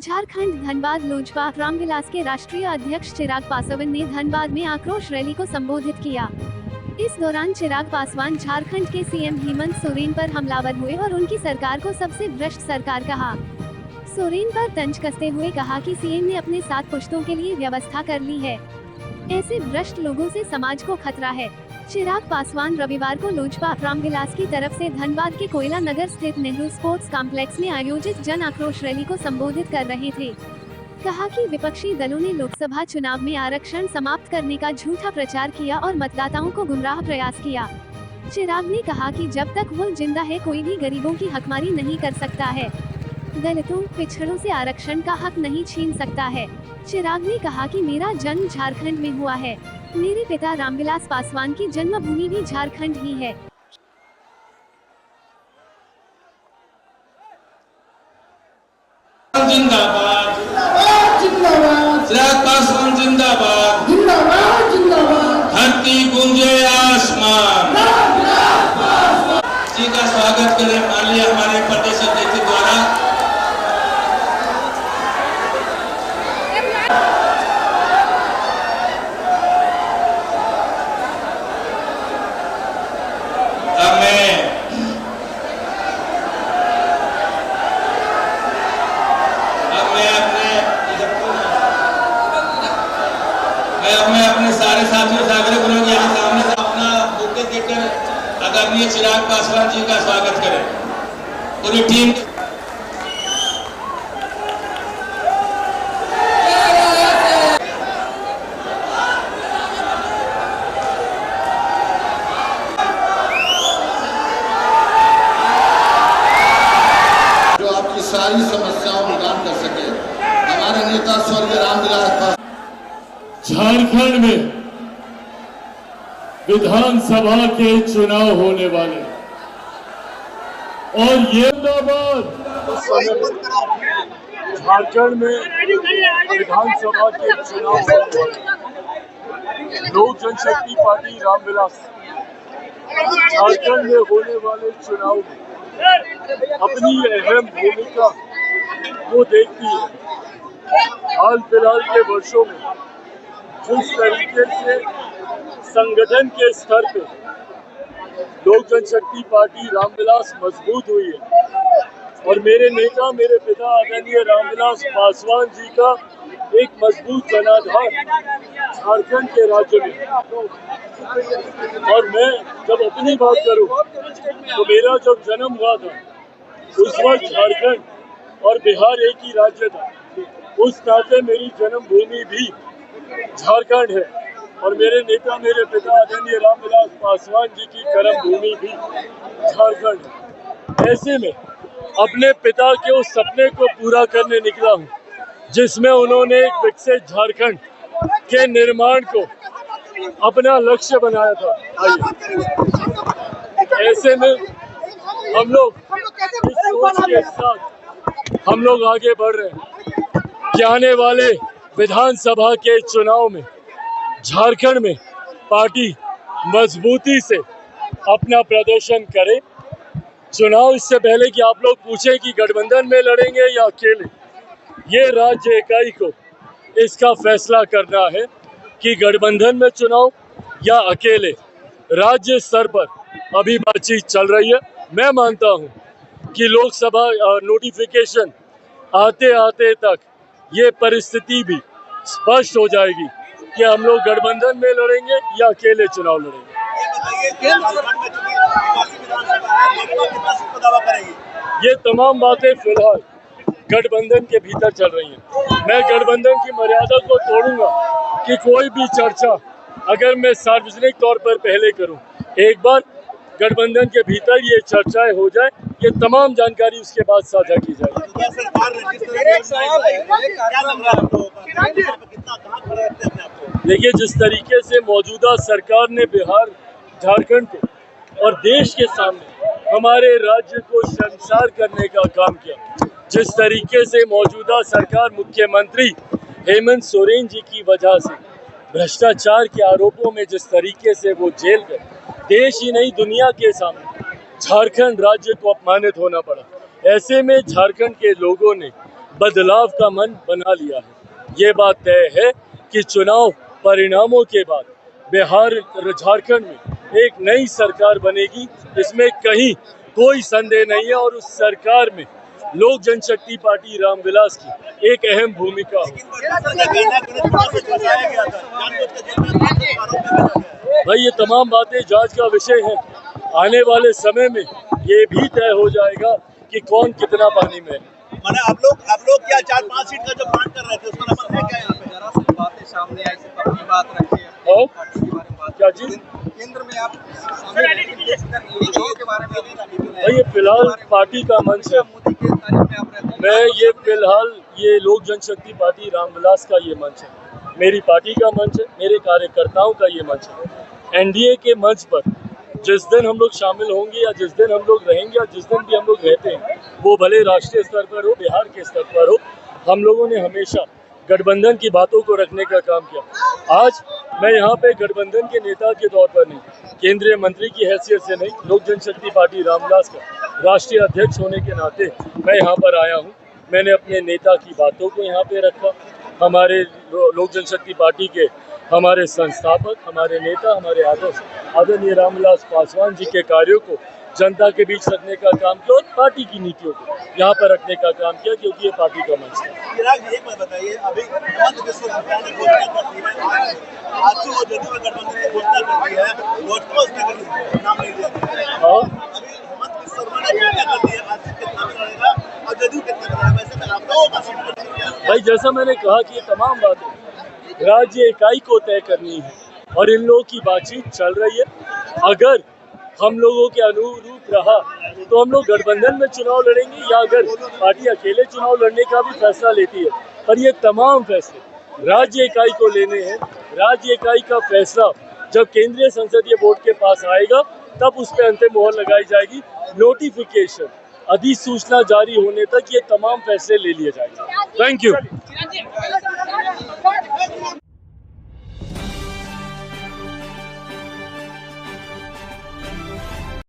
झारखंड धनबाद लोजपा रामविलास के राष्ट्रीय अध्यक्ष चिराग पासवान ने धनबाद में आक्रोश रैली को संबोधित किया। इस दौरान चिराग पासवान झारखंड के सीएम हेमंत सोरेन पर हमलावर हुए और उनकी सरकार को सबसे भ्रष्ट सरकार कहा। सोरेन पर तंज कसते हुए कहा कि सीएम ने अपने 7 पुश्तों के लिए व्यवस्था कर ली है। ऐसे भ्रष्ट लोगों से समाज को खतरा है। चिराग पासवान रविवार को लोजपा रामविलास की तरफ से धनबाद के कोयला नगर स्थित नेहरू स्पोर्ट्स कॉम्प्लेक्स में आयोजित जन आक्रोश रैली को संबोधित कर रहे थे। कहा कि विपक्षी दलों ने लोकसभा चुनाव में आरक्षण समाप्त करने का झूठा प्रचार किया और मतदाताओं को गुमराह प्रयास किया। चिराग ने कहा कि जब तक वो जिंदा है कोई भी गरीबों की हकमारी नहीं कर सकता है, दलितों पिछड़ों से आरक्षण का हक नहीं छीन सकता है। चिराग ने कहा कि मेरा जन्म झारखंड में हुआ है, मेरे पिता रामविलास पासवान की जन्मभूमि भी झारखंड ही है। जिंदाबाद जिंदाबाद, चिराग पासवान जिंदाबाद जिंदाबाद जिंदाबाद, धरती गूंजे आसमान। जी का स्वागत करें माननीय हमारे प्रदेश अध्यक्ष द्वारा। मैं अपने सारे साथियों से आग्रह करूंगा यहाँ सामने से अपना बुके देकर आदरणीय चिराग पासवान जी का स्वागत करें। पूरी टीम जो आपकी सारी समस्याओं का निदान कर सके। हमारे नेता स्वर्गीय रामविलास पासवान। झारखंड में विधानसभा के चुनाव होने वाले और ये झारखंड में विधानसभा के चुनाव होने वाले लोक जनशक्ति पार्टी रामविलास झारखंड में होने वाले चुनाव में अपनी अहम भूमिका वो देखती है। हाल फिलहाल के वर्षों में जिस तरीके से संगठन के स्तर पे लोक जनशक्ति पार्टी रामविलास मजबूत हुई है और मेरे नेता मेरे पिता आदरणीय रामविलास पासवान जी का एक मजबूत जनाधार झारखंड के राज्य में। और मैं जब अपनी बात करूं तो मेरा जब जन्म हुआ था उस वक्त झारखंड और बिहार एक ही राज्य था। उस नाते मेरी जन्मभूमि भी झारखंड है और मेरे नेता मेरे पिता आदरणीय रामविलास पासवान जी की कर्म भूमि भी झारखंड है। ऐसे में अपने पिता के उस सपने को पूरा करने निकला हूँ जिसमें उन्होंने एक विकसित झारखंड के निर्माण को अपना लक्ष्य बनाया था। ऐसे में हम लोग इस सोच के साथ हम लोग आगे बढ़ रहे हैं कि आने वाले विधानसभा के चुनाव में झारखंड में पार्टी मजबूती से अपना प्रदर्शन करे। चुनाव इससे पहले कि आप लोग पूछें कि गठबंधन में लड़ेंगे या अकेले, ये राज्य इकाई को इसका फैसला करना है कि गठबंधन में चुनाव या अकेले। राज्य स्तर पर अभी बातचीत चल रही है। मैं मानता हूं कि लोकसभा नोटिफिकेशन आते आते तक ये परिस्थिति भी स्पष्ट हो जाएगी कि हम लोग गठबंधन में लड़ेंगे या अकेले चुनाव लड़ेंगे। ये तमाम बातें फिलहाल गठबंधन के भीतर चल रही हैं। मैं गठबंधन की मर्यादा को तोड़ूंगा कि कोई भी चर्चा अगर मैं सार्वजनिक तौर पर पहले करूं, एक बार गठबंधन के भीतर ये चर्चाएं हो जाए, ये तमाम जानकारी उसके बाद साझा की जाएगी। देखिए, जिस तरीके से मौजूदा सरकार ने बिहार झारखंड को और देश के सामने हमारे राज्य को शर्मसार करने का काम किया, जिस तरीके से मौजूदा सरकार मुख्यमंत्री हेमंत सोरेन जी की वजह से भ्रष्टाचार के आरोपों में जिस तरीके से वो जेल गए, देश ही नहीं दुनिया के सामने झारखंड राज्य को अपमानित होना पड़ा। ऐसे में झारखंड के लोगों ने बदलाव का मन बना लिया है। ये बात तय है कि चुनाव परिणामों के बाद बिहार झारखंड में एक नई सरकार बनेगी, इसमें कहीं कोई संदेह नहीं है। और उस सरकार में लोक जनशक्ति पार्टी रामविलास की एक अहम भूमिका होगी। भाई ये तमाम बातें जांच का विषय है। आने वाले समय में ये भी तय हो जाएगा कि कौन कितना पानी में है। मैंने आप लोग क्या 4-5 सीट का जो बात कर रहे थे उसका नंबर है क्या यहाँ पे? जरा सी बातें सामने आई, सिर्फ अपनी बात रखी है और क्या चीज केंद्र में आप के बारे में भाई ये फिलहाल पार्टी का मंच है। मोदी के तारीफ में आप रहते हैं। मैं ये फिलहाल ये लोक जनशक्ति पार्टी रामविलास का ये मंच है, मेरी पार्टी का मंच है, मेरे कार्यकर्ताओं का ये मंच है। एनडीए के मंच पर जिस दिन हम लोग शामिल होंगे या जिस दिन हम लोग रहेंगे या जिस दिन भी हम लोग रहते हैं, वो भले राष्ट्रीय स्तर पर हो, बिहार के स्तर पर हो, हम लोगों ने हमेशा गठबंधन की बातों को रखने का काम किया। आज मैं यहाँ पे गठबंधन के नेता के तौर पर नहीं, केंद्रीय मंत्री की हैसियत से नहीं, लोक जनशक्ति पार्टी रामविलास का राष्ट्रीय अध्यक्ष होने के नाते मैं यहाँ पर आया हूँ। मैंने अपने नेता की बातों को यहाँ पे रखा। हमारे लोक जनशक्ति पार्टी के हमारे संस्थापक, हमारे नेता, हमारे आदर्श आदरणीय रामविलास पासवान जी के कार्यों को जनता के बीच रखने का काम किया और पार्टी की नीतियों को यहाँ पर रखने का काम किया, क्योंकि ये पार्टी का मंच है। चिराग जी एक बात बताइए, अभी हिमंत विश्व शर्मा ने घोषणा कर दी है, आज वो जदयू में गठबंधन की घोषणा कर दी है, भाजपा उसमें नाम नहीं दिया। अभी हिमंत विश्व शर्मा ने घोषणा कर दी है, आज कितना में लड़ेगा और जदयू कितना में लड़ेगा, वैसे में आप लोगों का सीट भाई जैसा मैंने कहा कि ये तमाम बातें राज्य इकाई को तय करनी है और इन लोगों की बातचीत चल रही है। अगर हम लोगों के अनुरूप रहा तो हम लोग गठबंधन में चुनाव लड़ेंगे, या अगर पार्टी अकेले चुनाव लड़ने का भी फैसला लेती है, पर ये तमाम फैसले राज्य इकाई को लेने हैं। राज्य इकाई का फैसला जब केंद्रीय संसदीय बोर्ड के पास आएगा तब उस पर अंतिम मोहर लगाई जाएगी। नोटिफिकेशन अधिसूचना जारी होने तक ये तमाम फैसले ले लिए जाएंगे। Thank you.